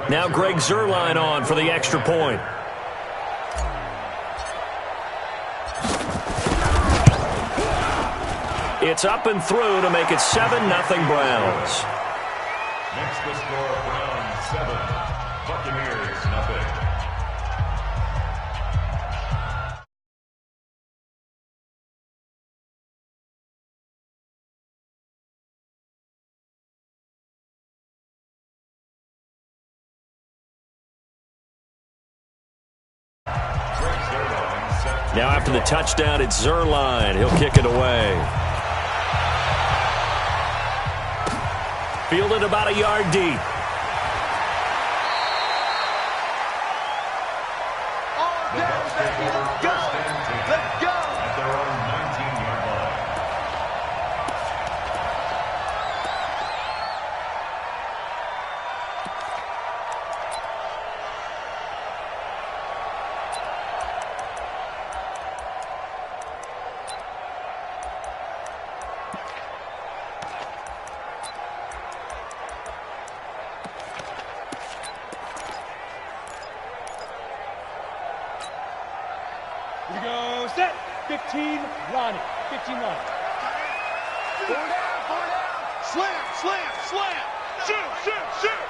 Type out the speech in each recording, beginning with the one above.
Now Greg Zuerlein on for the extra point. It's up and through to make it 7-0 Browns. Next the score, Browns 7, Buccaneers 0. Now after the touchdown, it's Zuerlein. He'll kick it away. Fielded about a yard deep. Let's go! Let's go! At their own 19-yard line. Here we go, set, 15, Lonnie, 15, Lonnie. Four down. Slam. Shoot.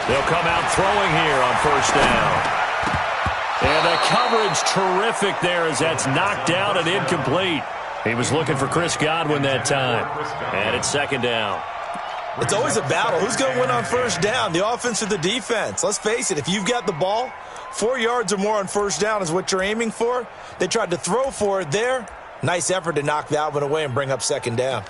They'll come out throwing here on first down. And the coverage terrific there as that's knocked out and incomplete. He was looking for Chris Godwin that time. And it's second down. It's always a battle. Who's going to win on first down, the offense or the defense? Let's face it, if you've got the ball, 4 yards or more on first down is what you're aiming for. They tried to throw for it there. Nice effort to knock that one away and bring up second down.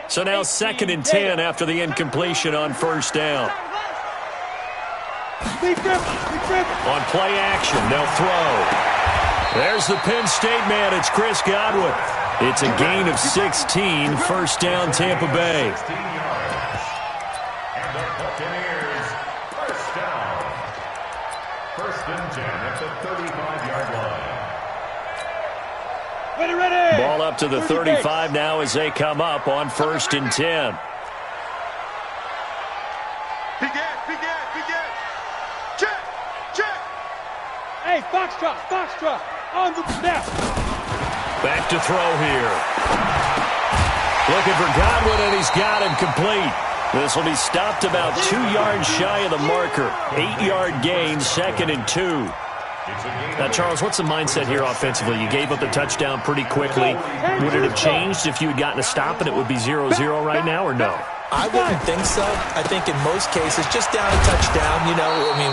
So now 2nd and 10 after the incompletion on first down. On play action, they'll throw. There's the Penn State man. It's Chris Godwin. It's a gain of 16, first down Tampa Bay. 16 yards. And the Buccaneers, first down. 1st and 10 at the 35-yard line. Ready. Ball up to the 35 now as they come up on 1st and 10. Begin. Check. Hey, Foxtrot, on the snap. Back to throw here. Looking for Godwin, and he's got him complete. This will be stopped about 2 yards shy of the marker. 8-yard gain, 2nd and 2. Now, Charles, what's the mindset here offensively? You gave up the touchdown pretty quickly. Would it have changed if you had gotten a stop and it would be 0-0 right now, or no? I wouldn't think so. I think in most cases, just down a touchdown,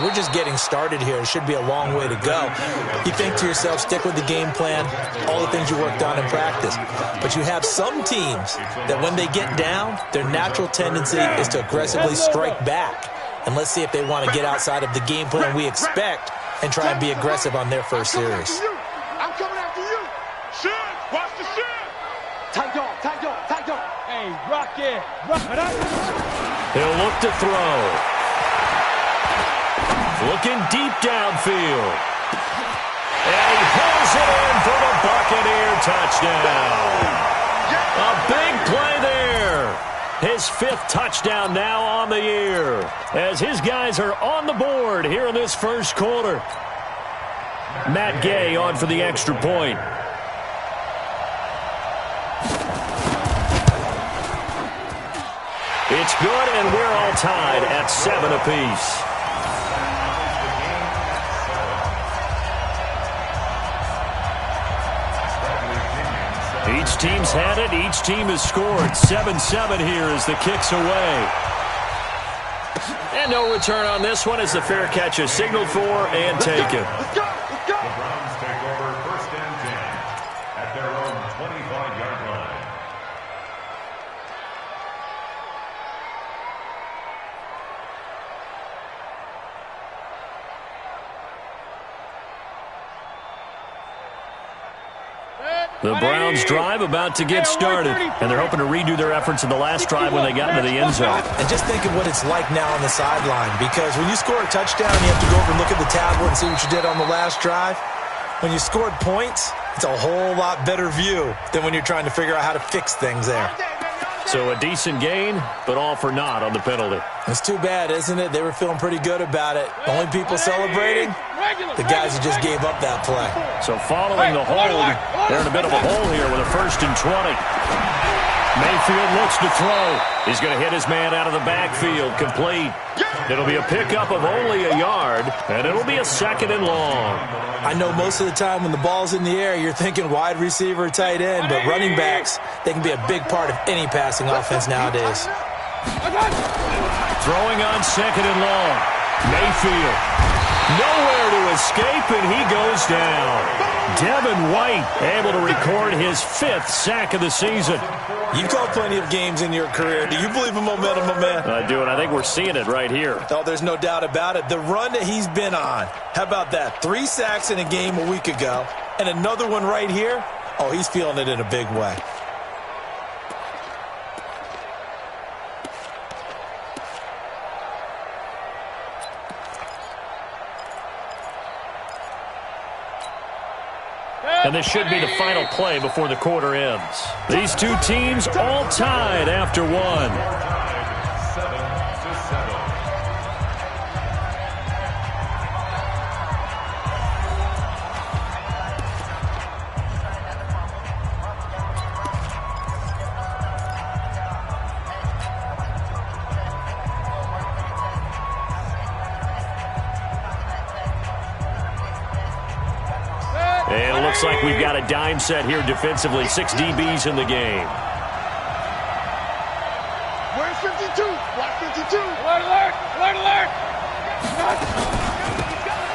we're just getting started here. It should be a long way to go. You think to yourself, stick with the game plan, all the things you worked on in practice. But you have some teams that when they get down, their natural tendency is to aggressively strike back. And let's see if they want to get outside of the game plan we expect and try and be aggressive on their first series. I'm coming after you. Shin, watch the shin. Tight dog. Hey, rock it up. He'll look to throw. Looking deep downfield. And he pulls it in for the Buccaneer touchdown. A big play there. His 5th touchdown now on the year as his guys are on the board here in this first quarter. Matt Gay on for the extra point. It's good, and we're all tied at 7 apiece. Each team's had it. Each team has scored. 7-7 here as the kick's away. And no return on this one as the fair catch is signaled for and taken. Let's go. The Browns take over 1st and 10 at their own 25-yard line. The Browns drive about to get started, and they're hoping to redo their efforts in the last drive when they got into the end zone. And just think of what it's like now on the sideline, because when you score a touchdown, you have to go over and look at the tablet and see what you did on the last drive. When you scored points, it's a whole lot better view than when you're trying to figure out how to fix things there. So a decent gain, but all for naught on the penalty. It's too bad, isn't it? They were feeling pretty good about it. Only people celebrating, the guys who just gave up that play. So following the hold, they're in a bit of a hole here with a 1st and 20. Mayfield looks to throw. He's going to hit his man out of the backfield, complete. It'll be a pickup of only a yard, and it'll be a 2nd and long. I know most of the time when the ball's in the air, you're thinking wide receiver, tight end, but running backs, they can be a big part of any passing offense nowadays. Throwing on 2nd and long. Mayfield. Nowhere to escape, and he goes down. Devin White able to record his 5th sack of the season. You've called plenty of games in your career. Do you believe in momentum, my man? I do, and I think we're seeing it right here. Oh, there's no doubt about it. The run that he's been on. How about that? 3 sacks in a game a week ago, and another one right here. Oh, he's feeling it in a big way. And this should be the final play before the quarter ends. These two teams all tied after one. 7-7. And it looks like we've got a dime set here defensively. 6 DBs in the game. Where's 52? Watch 52. Alert, alert, alert, alert.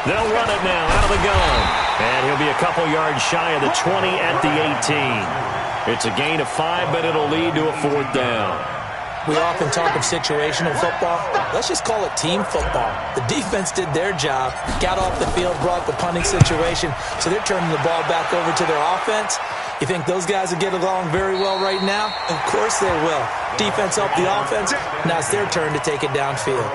They'll run it now out of the gun. And he'll be a couple yards shy of the 20 at the 18. It's a gain of 5, but it'll lead to a 4th down. We often talk of situational football. Let's just call it team football. The defense did their job, got off the field, brought the punting situation, so they're turning the ball back over to their offense. You think those guys will get along very well right now? Of course they will. Defense helped the offense. Now it's their turn to take it downfield.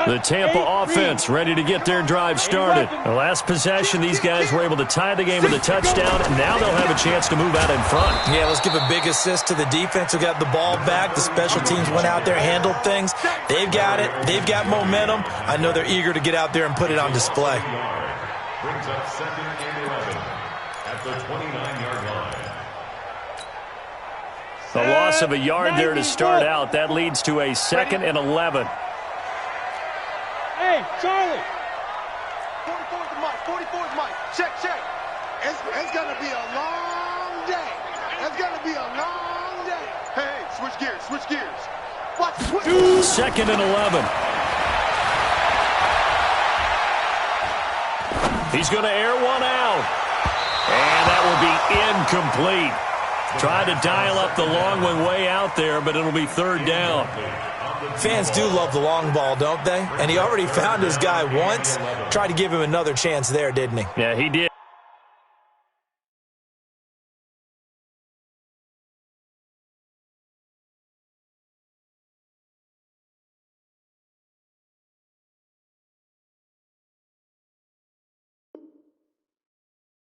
The Tampa offense ready to get their drive started. The last possession, these guys were able to tie the game with a touchdown, and now they'll have a chance to move out in front. Yeah, let's give a big assist to the defense who got the ball back. The special teams went out there, handled things. They've got it. They've got momentum. I know they're eager to get out there and put it on display. Brings up 2nd and 11 at the 29-yard line. The loss of a yard there to start out. That leads to a 2nd and 11. Hey, Charlie. 44's Mike. 44's Mike. Check, check. It's going to be a long day. It's going to be a long day. Hey, switch gears, switch gears. Watch, switch. 2nd and 11. He's going to air one out. And that will be incomplete. Tried to dial up the long one way out there, but it'll be 3rd down. Fans do love the long ball, don't they? And he already found his guy once. Tried to give him another chance there, didn't he? Yeah, he did.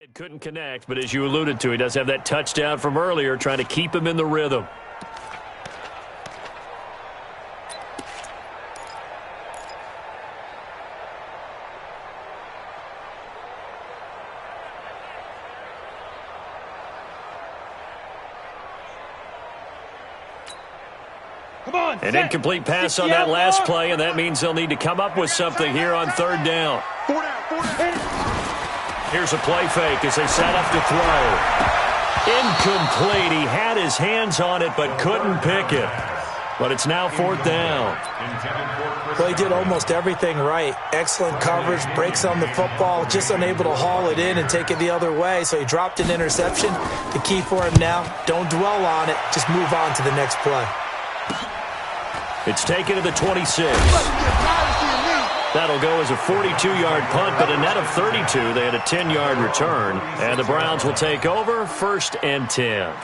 It couldn't connect, but as you alluded to, he does have that touchdown from earlier, trying to keep him in the rhythm. An incomplete pass on that last play, and that means they'll need to come up with something here on 3rd down. Here's a play fake as they set up to throw. Incomplete. He had his hands on it but couldn't pick it. But it's now 4th down. Well, he did almost everything right. Excellent coverage, breaks on the football, just unable to haul it in and take it the other way. So he dropped an interception. The key for him now, don't dwell on it. Just move on to the next play. It's taken to the 26. That'll go as a 42-yard punt, but a net of 32. They had a 10-yard return. And the Browns will take over 1st and 10.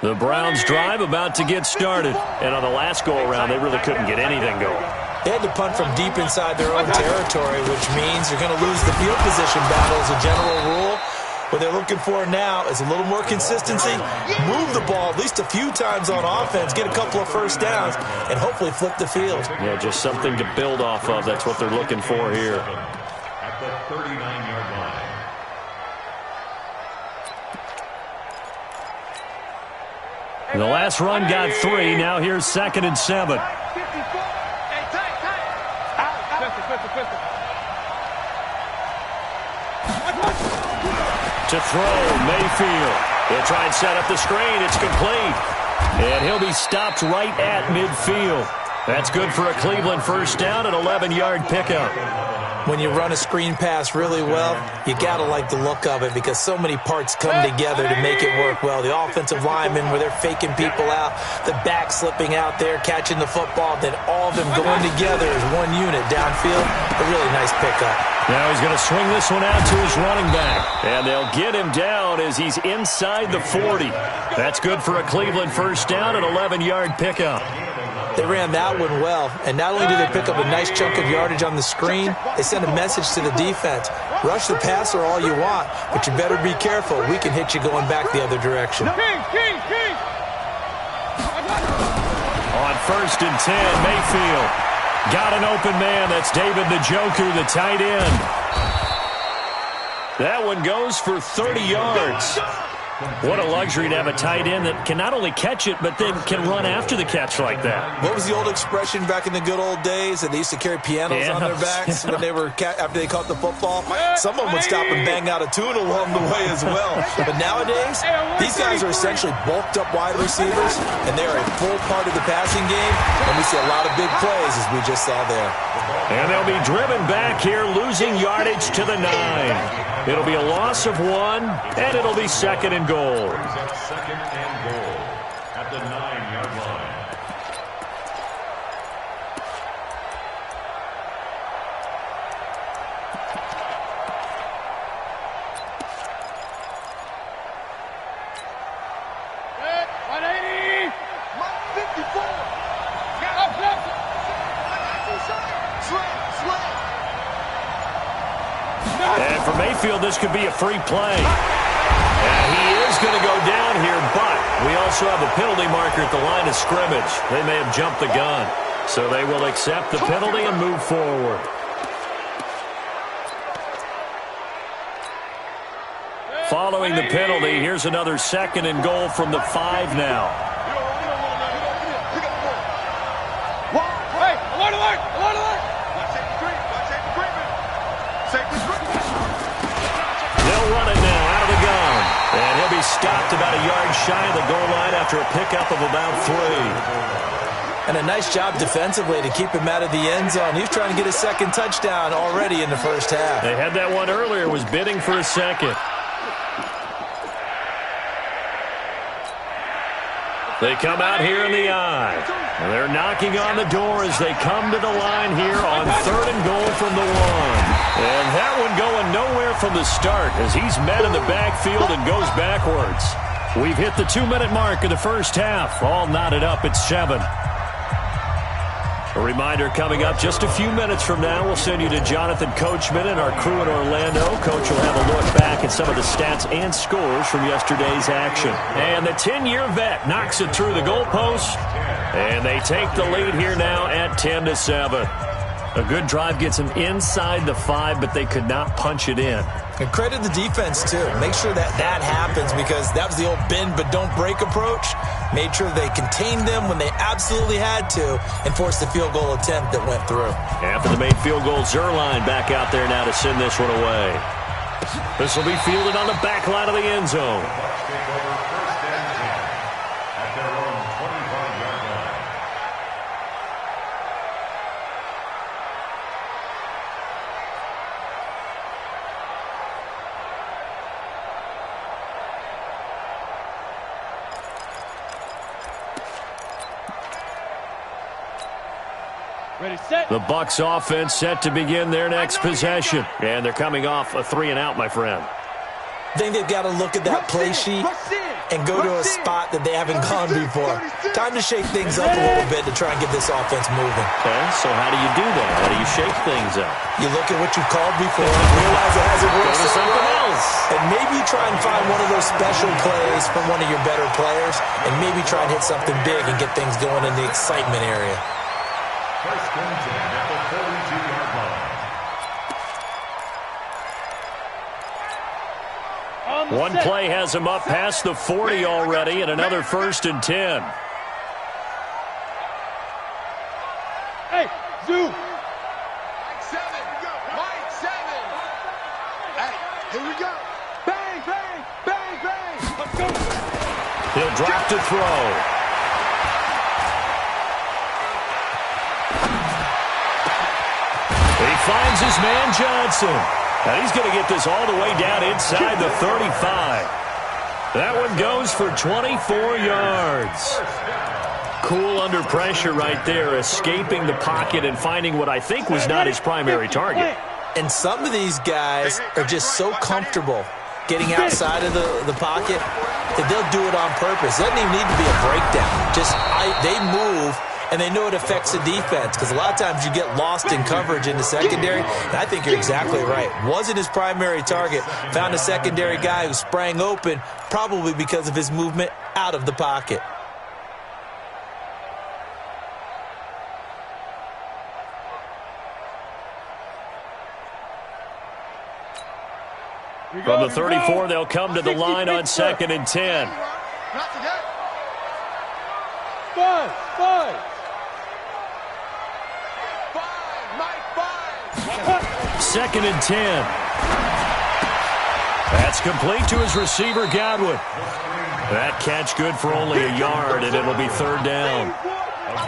The Browns drive about to get started. And on the last go-around, they really couldn't get anything going. They had to punt from deep inside their own territory, which means you're going to lose the field position battle as a general rule. What they're looking for now is a little more consistency, move the ball at least a few times on offense, get a couple of first downs, and hopefully flip the field. Yeah, just something to build off of. That's what they're looking for here. At the 39-yard line. The last run got 3. Now here's 2nd and 7. To throw, Mayfield. He'll try and set up the screen. It's complete. And he'll be stopped right at midfield. That's good for a Cleveland first down, an 11-yard pickup. When you run a screen pass really well, you got to like the look of it because so many parts come together to make it work well. The offensive linemen, where they're faking people out, the back slipping out there, catching the football, then all of them going together as one unit downfield. A really nice pickup. Now he's going to swing this one out to his running back. And they'll get him down as he's inside the 40. That's good for a Cleveland first down, an 11-yard pickup. They ran that one well, and not only did they pick up a nice chunk of yardage on the screen, they sent a message to the defense. Rush the passer all you want, but you better be careful. We can hit you going back the other direction. On 1st and 10, Mayfield got an open man. That's David Njoku, the tight end. That one goes for 30 yards. What a luxury to have a tight end that can not only catch it, but then can run after the catch like that. What was the old expression back in the good old days? That they used to carry pianos on their backs when they were after they caught the football. Someone would stop and bang out a tune along the way as well. But nowadays, these guys are essentially bulked up wide receivers, and they are a full part of the passing game. And we see a lot of big plays, as we just saw there. And they'll be driven back here, losing yardage to the 9. It'll be a loss of 1, and it'll be 2nd and goal. 2nd and goal at the 9-yard line. And for Mayfield, this could be a free play. And he is going to go down here, but we also have a penalty marker at the line of scrimmage. They may have jumped the gun. So they will accept the penalty and move forward. Following the penalty, here's another 2nd and goal from the 5 now. They'll run it now out of the gun. And he'll be stopped about a yard shy of the goal line after a pickup of about 3. And a nice job defensively to keep him out of the end zone. He's trying to get a 2nd touchdown already in the first half. They had that one earlier, was bidding for a 2nd. They come out here in the eye. They're knocking on the door as they come to the line here on 3rd and goal from the 1. And that one going nowhere from the start as he's met in the backfield and goes backwards. We've hit the 2-minute mark of the first half. All knotted up at 7. A reminder coming up just a few minutes from now. We'll send you to Jonathan Coachman and our crew in Orlando. Coach will have a look back at some of the stats and scores from yesterday's action. And the 10-year vet knocks it through the goalpost. And they take the lead here now at 10-7. A good drive gets them inside the 5, but they could not punch it in. And credit the defense, too. Make sure that happens because that was the old bend but don't break approach. Made sure they contained them when they absolutely had to and forced the field goal attempt that went through. After the made field goal, Zerline back out there now to send this one away. This will be fielded on the back line of the end zone. Ready, set. The Bucs offense set to begin their next possession. And they're coming off a 3-and-out, my friend. I think they've got to look at that play sheet and go to a spot that they haven't gone before. Time to shake things up a little bit to try and get this offense moving. Okay, so how do you do that? How do you shake things up? You look at what you've called before and realize it hasn't worked Go to something else. And maybe you try and find one of those special plays from one of your better players and maybe try and hit something big and get things going in the excitement area. First and 10 at the 42-yard line. One play has him up past the 40 already, and another 1st and 10. Hey, Zoo. Mike 7. Mike 7. Hey, here we go. Bang, bang, bang, bang. Let's go. He'll drop to throw. He finds his man Johnson. And he's going to get this all the way down inside the 35. That one goes for 24 yards. Cool under pressure right there, escaping the pocket and finding what I think was not his primary target. And some of these guys are just so comfortable getting outside of the pocket that they'll do it on purpose. It doesn't even need to be a breakdown. They move, and they know it affects the defense because a lot of times you get lost in coverage in the secondary. And I think you're exactly right. Wasn't his primary target. Found a secondary guy who sprang open, probably because of his movement out of the pocket. From the 34, they'll come to the line on 2nd and 10. Not today. Five. Mike 5. 2nd and 10. That's complete to his receiver, Godwin. That catch good for only a yard, and it'll be 3rd down.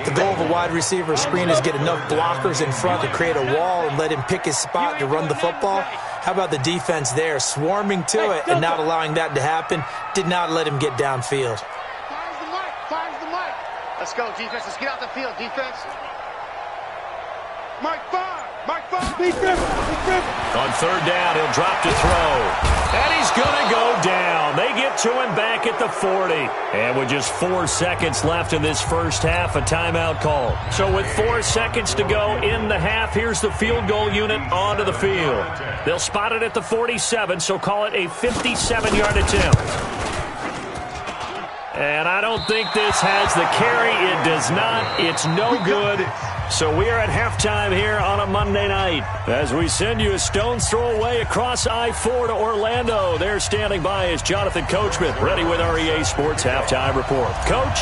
The goal of a wide receiver screen is get enough blockers in front to create a wall and let him pick his spot to run the football. How about the defense there, swarming to it and not allowing that to happen? Did not let him get downfield. Fires the mic. Fires the mic. Let's go, defense. Let's get out the field, defense. Mike 5. Mike 5. Big river. On 3rd down, he'll drop to throw. And he's going to go down. They get to him back at the 40. And with just 4 seconds left in this first half, a timeout call. So with 4 seconds to go in the half, here's the field goal unit onto the field. They'll spot it at the 47, so call it a 57-yard attempt. And I don't think this has the carry. It does not. It's no good. So we are at halftime here on a Monday night as we send you a stone's throw away across I-4 to Orlando. There standing by is Jonathan Coachman, ready with our EA Sports Halftime Report. Coach?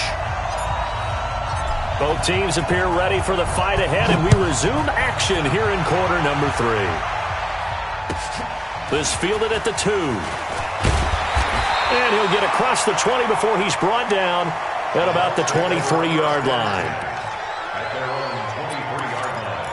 Both teams appear ready for the fight ahead, and we resume action here in quarter number 3. This fielded at the 2. And he'll get across the 20 before he's brought down at about the 23-yard line. At their own 23-yard line.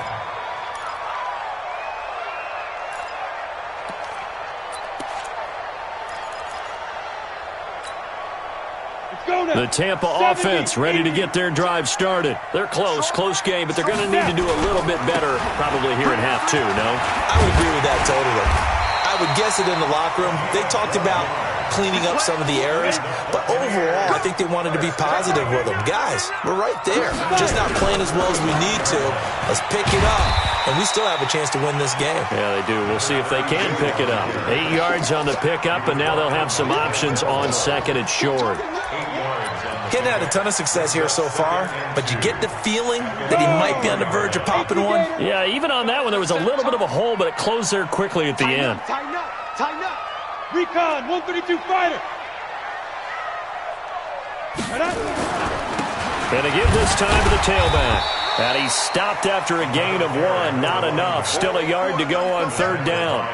Let's go now. The Tampa offense ready to get their drive started. They're close game, but they're going to need to do a little bit better probably here in half 2, no? I would agree with that totally. I would guess it in the locker room. They talked about cleaning up some of the errors, but overall, I think they wanted to be positive with them. Guys, we're right there. Just not playing as well as we need to. Let's pick it up, and we still have a chance to win this game. Yeah, they do. We'll see if they can pick it up. 8 yards on the pickup, and now they'll have some options on 2nd and short. Hadn't had a ton of success here so far, but you get the feeling that he might be on the verge of popping one. Yeah, even on that one, there was a little bit of a hole, but it closed there quickly at the end. Tighten up. Tighten up. Recon, 132 fighter. And they give this time to the tailback. And he's stopped after a gain of 1. Not enough. Still a yard to go on 3rd down.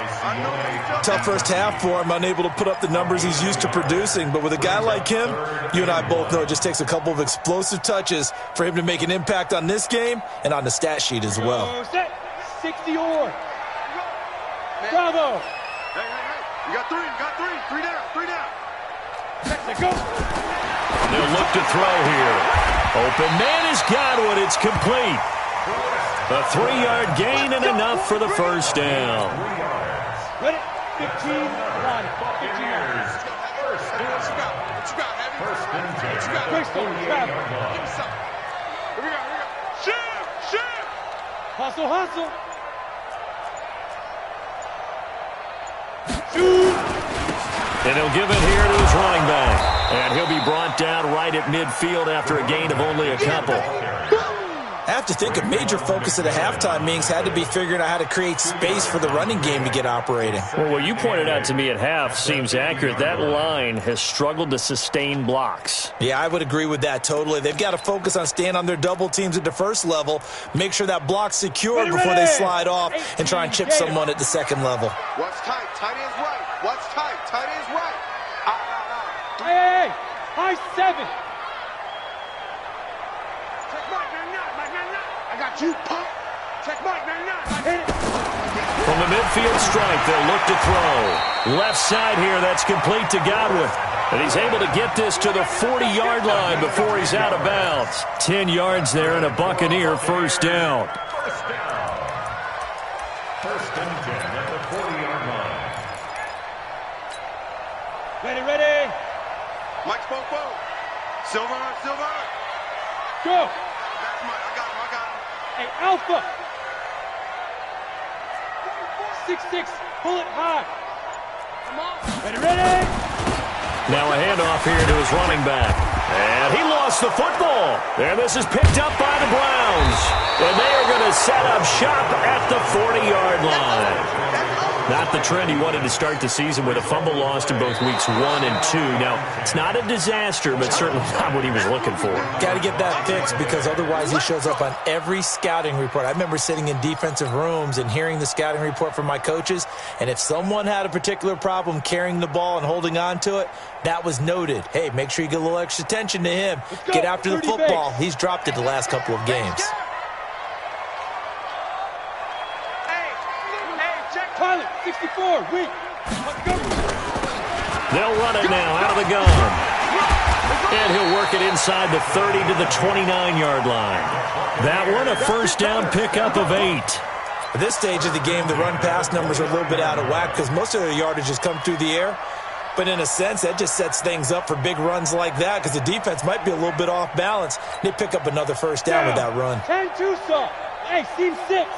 Tough first half for him, unable to put up the numbers he's used to producing. But with a guy like him, you and I both know it just takes a couple of explosive touches for him to make an impact on this game and on the stat sheet as well. Set. 60 or. Bravo. Hey. You got 3. 3 down. 3 down. Let's go. They'll look to throw here. Open man is Godwin. It's complete. A 3-yard gain and enough for the first down. Ready? 15, line. 15 yards. First and 10. Bristol, travel. Here we go. Shift. Hustle. Shoot. And he'll give it here to his running back. And he'll be brought down right at midfield after a gain of only a couple. I have to think a major focus of the halftime meetings had to be figuring out how to create space for the running game to get operating. Well, what you pointed out to me at half seems accurate. That line has struggled to sustain blocks. Yeah, I would agree with that totally. They've got to focus on staying on their double teams at the first level, make sure that block's secured before they slide off and try and chip someone at the second level. What's tight? Tight ends right. What's tight? Tight ends right. Hey. High 7. Check Mike, man, I got you, punk. Check Mike, man, Hit it. From the midfield strike, they'll look to throw. Left side here, that's complete to Godwin. And he's able to get this to the 40-yard line before he's out of bounds. 10 yards there and a Buccaneer first down. First and 10 at the 40-yard line. Ready. Mike Fofo. Silver. Go. That's Mike. I got him. Hey, Alpha. 6'6", pull it high. Come on. Ready. Now a handoff here to his running back. And he lost the football. And this is picked up by the Browns. And they are going to set up shop at the 40-yard line. Not the trend he wanted to start the season with a fumble lost in both weeks 1 and 2. Now, it's not a disaster, but certainly not what he was looking for. Got to get that fixed because otherwise he shows up on every scouting report. I remember sitting in defensive rooms and hearing the scouting report from my coaches, and if someone had a particular problem carrying the ball and holding on to it, that was noted. Hey, make sure you get a little extra attention to him. Get after the football. He's dropped it the last couple of games. Pilot, 64, weak. Let's go. They'll run it now out of the gun. And he'll work it inside the 30 to the 29-yard line. That one, a first down pickup of 8. At this stage of the game, the run-pass numbers are a little bit out of whack because most of their yardage has come through the air. But in a sense, that just sets things up for big runs like that because the defense might be a little bit off balance. They pick up another first down with that run. 10-2 saw. Hey, seam 6.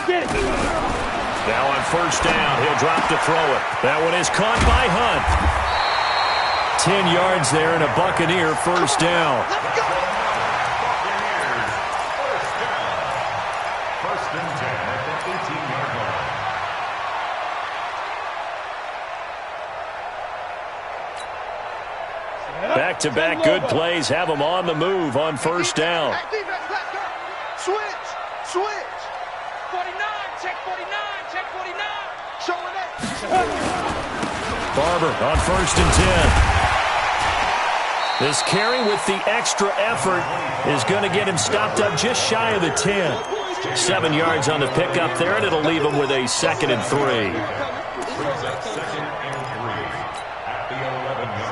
Get it. Now on first down, he'll drop to throw it. That one is caught by Hunt. 10 yards there and a Buccaneer first down. First and 10 at the 18-yard line. Back-to-back good plays have them on the move on first down. Switch. 49, check 49. Showing that. Barber on first and 10. This carry with the extra effort is going to get him stopped up just shy of the 10. 7 yards on the pickup there, and it'll leave him with a 2nd and 3.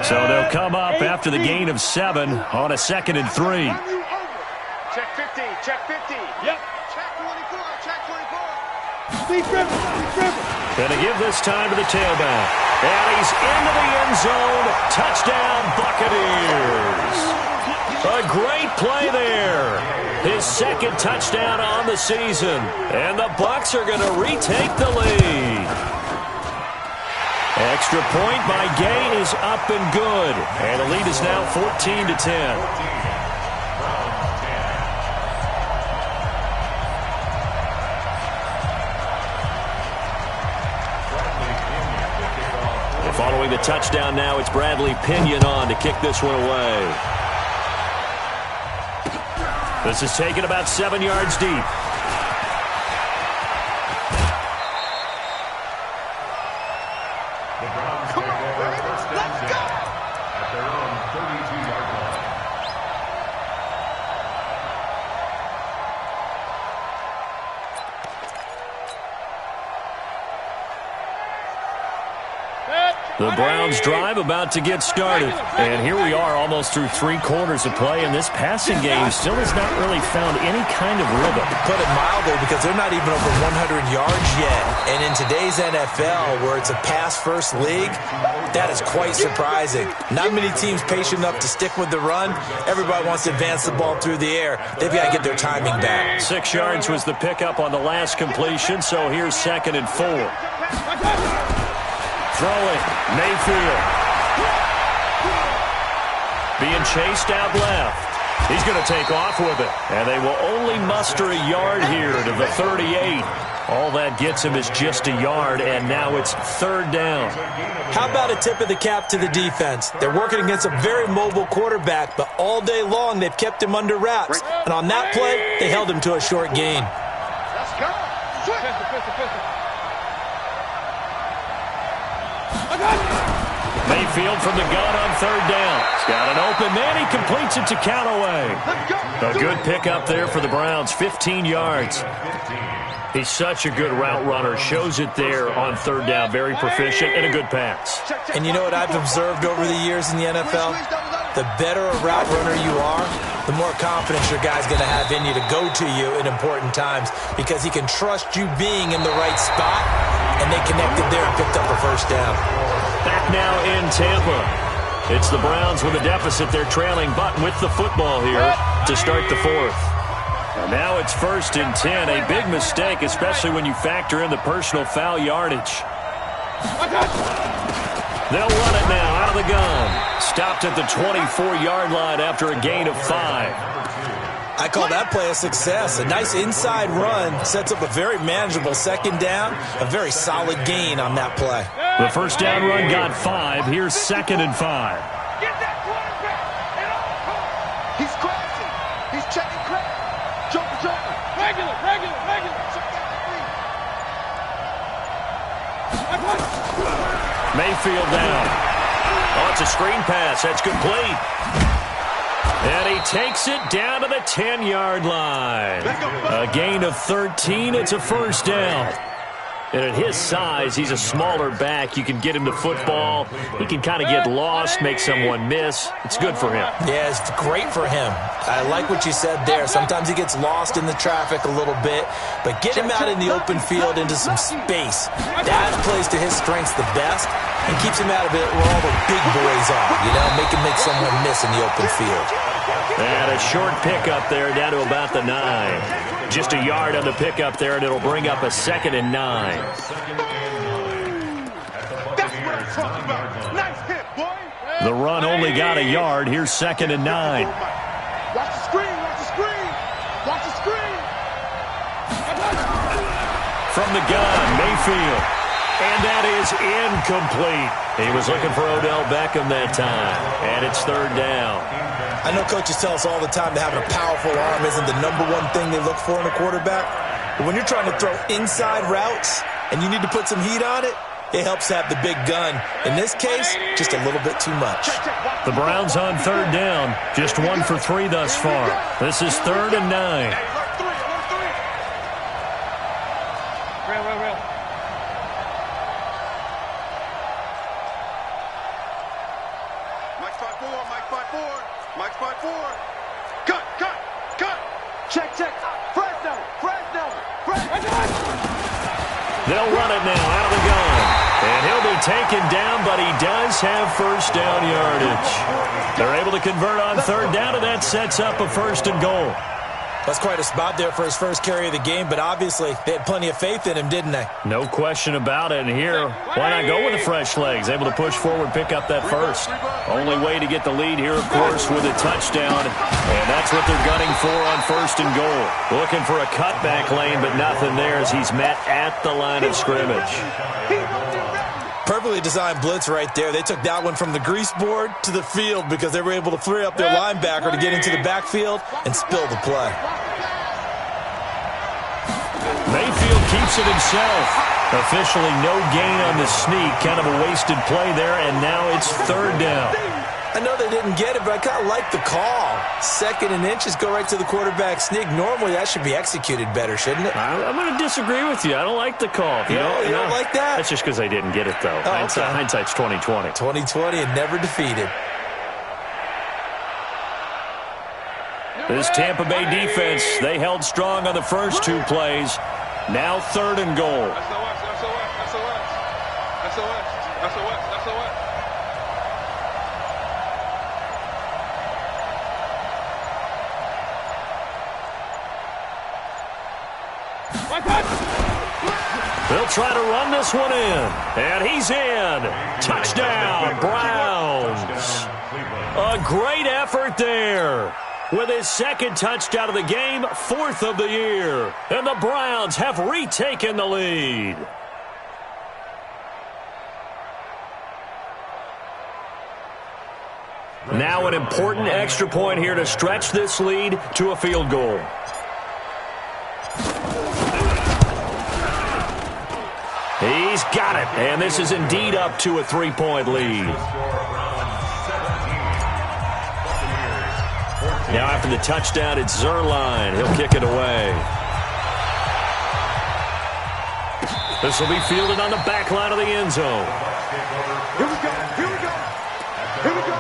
So they'll come up after the gain of 7 on a 2nd and 3. Check 50. Yep. Check 24. Deep dribble. Going to give this time to the tailback. And he's into the end zone. Touchdown, Buccaneers. A great play there. His 2nd touchdown on the season. And the Bucs are going to retake the lead. Extra point by Gay is up and good. And the lead is now 14-10. Following the touchdown now, it's Bradley Pinion on to kick this one away. This is taken about 7 yards deep. The Browns take over first and 10 at their own 32-yard line. The Browns drive about to get started. And here we are almost through 3 quarters of play, and this passing game still has not really found any kind of rhythm. Put it mildly, because they're not even over 100 yards yet. And in today's NFL, where it's a pass-first league, that is quite surprising. Not many teams patient enough to stick with the run. Everybody wants to advance the ball through the air. They've got to get their timing back. 6 yards was the pickup on the last completion, so here's 2nd and 4. Throwing, Mayfield. Being chased out left. He's going to take off with it. And they will only muster a yard here to the 38. All that gets him is just a yard, and now it's 3rd down. How about a tip of the cap to the defense? They're working against a very mobile quarterback, but all day long they've kept him under wraps. And on that play, they held him to a short gain. Let's go. Switch. Mayfield from the gun on 3rd down. He's got an open man. He completes it to Callaway. A good pickup there for the Browns, 15 yards. He's such a good route runner. Shows it there on 3rd down. Very proficient and a good pass. And you know what I've observed over the years in the NFL? The better a route runner you are, the more confidence your guy's going to have in you to go to you in important times, because he can trust you being in the right spot, and they connected there and picked up a 1st down. Back now in Tampa. It's the Browns with a deficit. They're trailing, but with the football here to start the 4th. And now it's 1st and 10. A big mistake, especially when you factor in the personal foul yardage. They'll run it now out of the gun. Stopped at the 24-yard line after a gain of 5. I call that play a success. A nice inside run sets up a very manageable 2nd down. A very solid gain on that play. The 1st down run got 5. Here's 2nd and 5. Get that quarterback. He's crashing. He's checking crack. Joker. Regular. Mayfield down. Oh, it's a screen pass. That's complete. And he takes it down to the 10-yard line. A gain of 13. It's a 1st down. And at his size, he's a smaller back. You can get him the football. He can kind of get lost, make someone miss. It's good for him. Yeah, it's great for him. I like what you said there. Sometimes he gets lost in the traffic a little bit, but get him out in the open field into some space. That plays to his strengths the best and keeps him out of it where all the big boys are, make him make someone miss in the open field. And a short pickup there down to about the 9. Just a yard on the pickup there, and it'll bring up a 2nd and 9. That's what I'm talking about. Nice hit, boy. The run only got a yard. Here's 2nd and 9. Watch the screen. From the gun, Mayfield. And that is incomplete. He was looking for Odell Beckham that time. And it's 3rd down. I know coaches tell us all the time that having a powerful arm isn't the #1 thing they look for in a quarterback. But when you're trying to throw inside routes and you need to put some heat on it, it helps have the big gun. In this case, just a little bit too much. The Browns on 3rd down. Just 1 for 3 thus far. This is 3rd and 9. Real. Mike's 5-4. Cut. Check. Fresno. They'll run it now out of the gun. And he'll be taken down, but he does have 1st down yardage. They're able to convert on 3rd down, and that sets up a 1st and goal. That's quite a spot there for his first carry of the game, but obviously they had plenty of faith in him, didn't they? No question about it. And here, why not go with the fresh legs? Able to push forward, pick up that 1st. Only way to get the lead here, of course, with a touchdown. And that's what they're gunning for on 1st and goal. Looking for a cutback lane, but nothing there as he's met at the line of scrimmage. Perfectly designed blitz right there. They took that one from the grease board to the field because they were able to free up their linebacker to get into the backfield and spill the play. Mayfield keeps it himself. Officially no gain on the sneak. Kind of a wasted play there, and now it's third down. I know they didn't get it, but I kind of like the call. 2nd and inches, go right to the quarterback sneak. Normally, that should be executed better, shouldn't it? I'm going to disagree with you. I don't like the call. You don't like that? That's just because they didn't get it, though. Oh, Hindsight's 20/20. 20/20 and never defeated. This Tampa Bay defense, they held strong on the first 2 plays. Now 3rd and goal. They'll try to run this one in. And he's in. Touchdown, Browns. A great effort there. With his 2nd touchdown of the game, 4th of the year. And the Browns have retaken the lead. Now an important extra point here to stretch this lead to a field goal. He's got it, and this is indeed up to a 3-point lead. Now after the touchdown, it's Zerline. He'll kick it away. This will be fielded on the back line of the end zone. Here we go. Here we go. Here we go.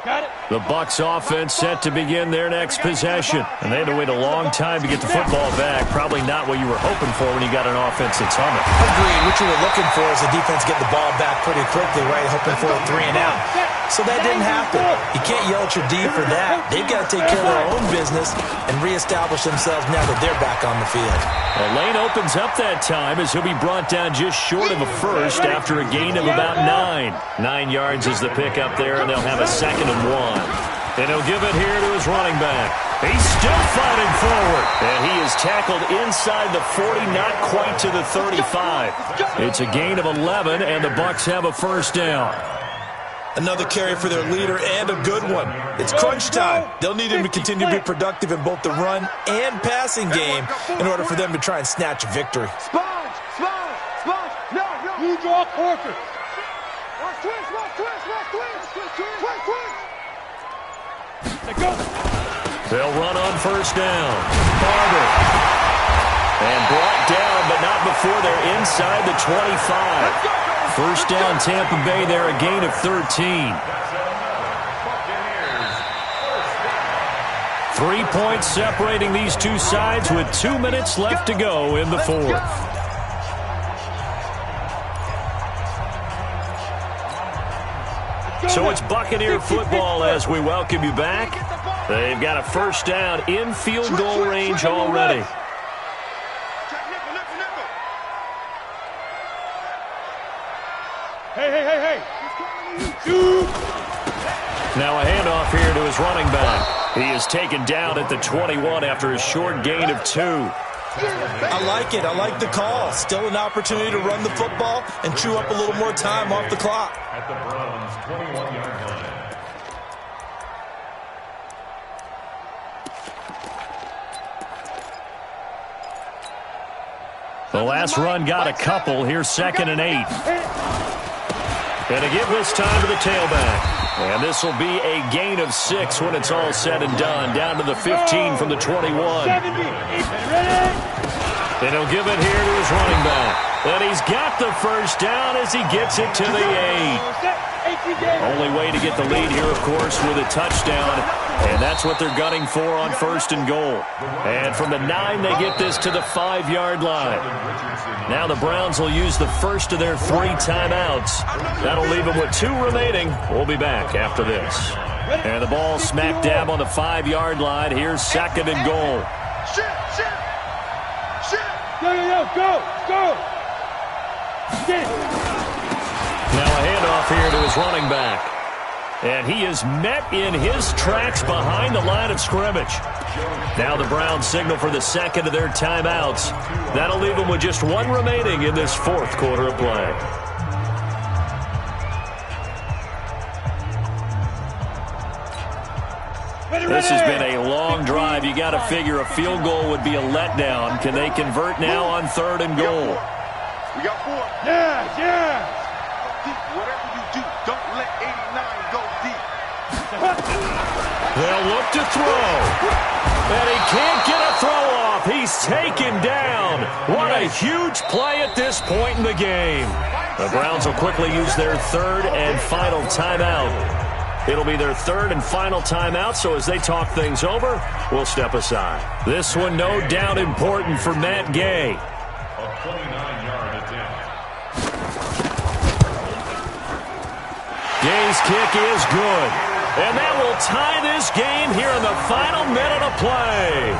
Got it. The Bucs offense set to begin their next possession. And they had to wait a long time to get the football back. Probably not what you were hoping for when you got an offense that's humming. Agreed. What you were looking for is the defense get the ball back pretty quickly, right? Hoping for a 3 and out. So that didn't happen. You can't yell at your D for that. They've got to take care of their own business and reestablish themselves now that they're back on the field. Well, Lane opens up that time as he'll be brought down just short of a first after a gain of about 9. 9 yards is the pickup there, and they'll have a 2nd and 1. And he'll give it here to his running back. He's still fighting forward. And he is tackled inside the 40, not quite to the 35. It's a gain of 11, and the Bucs have a first down. Another carry for their leader and a good one. It's crunch time. They'll need him to continue to be productive in both the run and passing game in order for them to try and snatch a victory. Sponge, sponge, sponge. No. You draw Corker. Watch twist, watch twist, watch twist. Twist, twist. Let go. They'll run on first down. Barber. And brought down, but not before they're inside the 25. First down, Tampa Bay there, a gain of 13. 3 points separating these two sides with 2 minutes left to go in the 4th. So it's Buccaneer football as we welcome you back. They've got a first down in field goal range already. Hey. Now a handoff here to his running back. He is taken down at the 21 after a short gain of 2. I like it. I like the call. Still an opportunity to run the football and chew up a little more time off the clock. At the Browns' 21-yard line. The last run got a couple. Here's 2nd and 8. And to give this time to the tailback. And this will be a gain of 6 when it's all said and done. Down to the 15 from the 21. And he'll give it here to his running back. And he's got the first down as he gets it to the 8. Only way to get the lead here, of course, with a touchdown. And that's what they're gunning for on first and goal. And from the 9, they get this to the 5-yard line. Now the Browns will use the first of their 3 timeouts. That'll leave them with 2 remaining. We'll be back after this. And the ball smack dab on the 5-yard line. Here's 2nd and goal. Go. Get it. Now a handoff here to his running back. And he is met in his tracks behind the line of scrimmage. Now the Browns signal for the second of their timeouts. That'll leave them with just one remaining in this fourth quarter of play. This has been a long drive. You got to figure a field goal would be a letdown. Can they convert now on 3rd and goal? We got 4. Yeah. Whatever you do, don't let 89 go deep. They'll look to throw. And he can't get a throw off. He's taken down. What a huge play at this point in the game. The Browns will quickly use their 3rd and final timeout. It'll be their 3rd and final timeout, so as they talk things over, we'll step aside. This one no doubt important for Matt Gay. A 29-yard attempt. Gay's kick is good. And that will tie this game here in the final minute of play.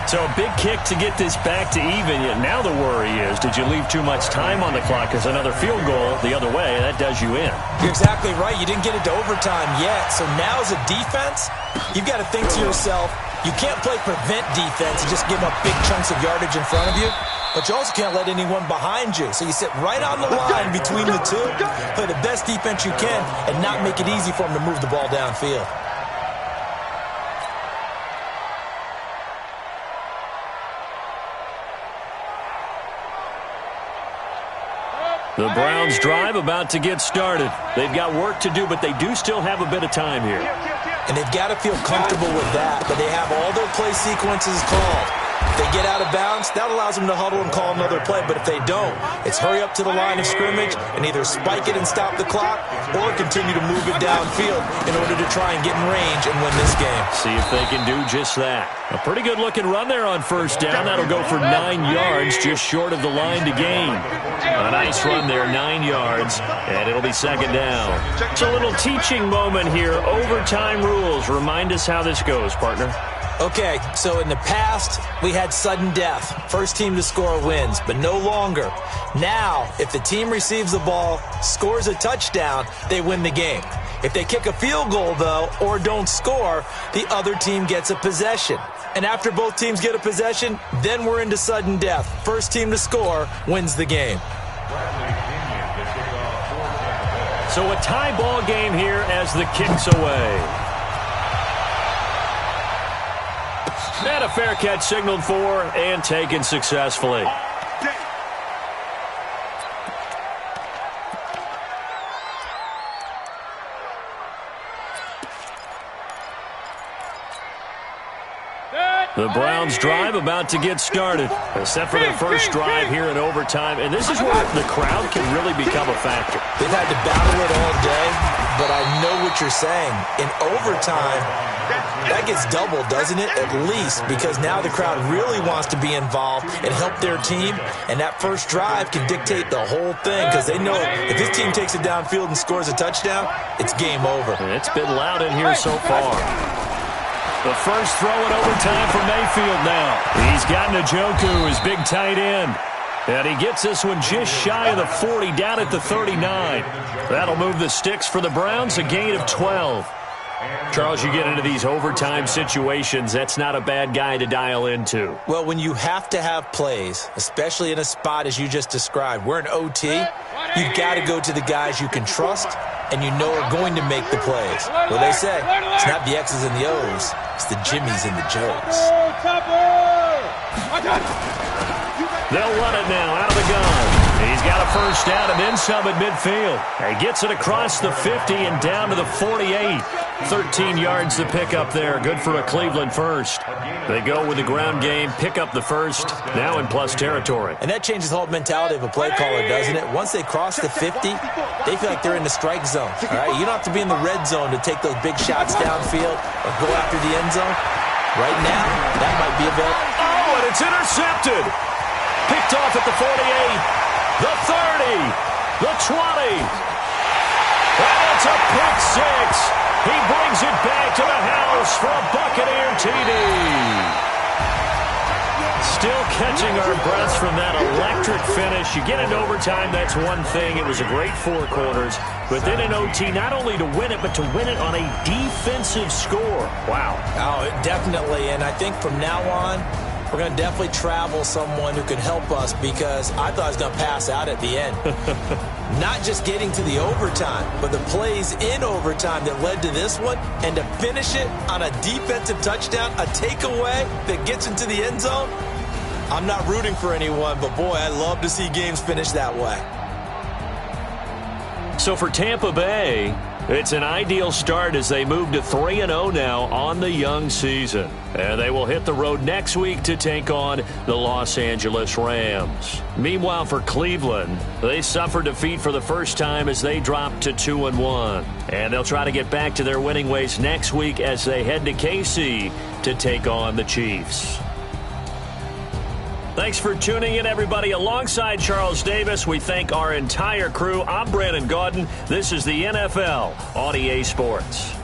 So a big kick to get this back to even. Yet now the worry is, did you leave too much time on the clock? Because another field goal the other way, that does you in. You're exactly right. You didn't get into overtime yet. So now as a defense, you've got to think to yourself, you can't play prevent defense and just give up big chunks of yardage in front of you. But you also can't let anyone behind you. So you sit right on the line between the two, play the best defense you can, and not make it easy for them to move the ball downfield. The Browns drive about to get started. They've got work to do, but they do still have a bit of time here. And they've got to feel comfortable with that, but they have all their play sequences called. If they get out of bounds, that allows them to huddle and call another play. But if they don't, it's hurry up to the line of scrimmage and either spike it and stop the clock or continue to move it downfield in order to try and get in range and win this game. See if they can do just that. A pretty good-looking run there on 1st down. That'll go for 9 yards, just short of the line to gain. A nice run there, 9 yards, and it'll be 2nd down. It's a little teaching moment here. Overtime rules. Remind us how this goes, partner. Okay, so in the past, we had sudden death. First team to score wins, but no longer. Now, if the team receives the ball, scores a touchdown, they win the game. If they kick a field goal, though, or don't score, the other team gets a possession. And after both teams get a possession, then we're into sudden death. First team to score wins the game. So a tie ball game here as the kick's away. And a fair catch signaled for and taken successfully. The Browns drive about to get started, except for their first drive here in overtime. And this is where the crowd can really become a factor. They've had to battle it all day, but I know what you're saying. In overtime, that gets doubled, doesn't it? At least, because now the crowd really wants to be involved and help their team. And that first drive can dictate the whole thing because they know if this team takes it downfield and scores a touchdown, it's game over. And it's been loud in here so far. The first throw in overtime for Mayfield now. He's got Njoku, his big tight end. And he gets this one just shy of the 40, down at the 39. That'll move the sticks for the Browns, a gain of 12. Charles, you get into these overtime situations, that's not a bad guy to dial into. Well, when you have to have plays, especially in a spot as you just described, we're in OT, you've got to go to the guys you can trust and you know are going to make the plays. Well, they say, it's not the X's and the O's, it's the Jimmies and the Joes. They'll run it now out of the gun. He's got a first down and then some at midfield. He gets it across the 50 and down to the 48. 13 yards to pick up there. Good for a Cleveland first. They go with the ground game, pick up the first, now in plus territory. And that changes the whole mentality of a play caller, doesn't it? Once they cross the 50, they feel like they're in the strike zone. All right, you don't have to be in the red zone to take those big shots downfield or go after the end zone. Right now, that might be available. Oh, and it's intercepted. Picked off at the 48, the 30, the 20. And it's a pick six. He brings it back to the house for a Buccaneer TD. Still catching our breaths from that electric finish. You get into overtime, that's one thing. It was a great 4 quarters. But then in OT, not only to win it, but to win it on a defensive score. Wow. Oh, definitely. And I think from now on, we're going to definitely travel someone who can help us, because I thought I was going to pass out at the end. Not just getting to the overtime, but the plays in overtime that led to this one, and to finish it on a defensive touchdown, a takeaway that gets into the end zone. I'm not rooting for anyone, but boy, I love to see games finish that way. So for Tampa Bay, it's an ideal start as they move to 3-0 now on the young season. And they will hit the road next week to take on the Los Angeles Rams. Meanwhile, for Cleveland, they suffered defeat for the first time as they dropped to 2-1. And they'll try to get back to their winning ways next week as they head to KC to take on the Chiefs. Thanks for tuning in, everybody. Alongside Charles Davis, we thank our entire crew. I'm Brandon Gaudin. This is the NFL on EA Sports.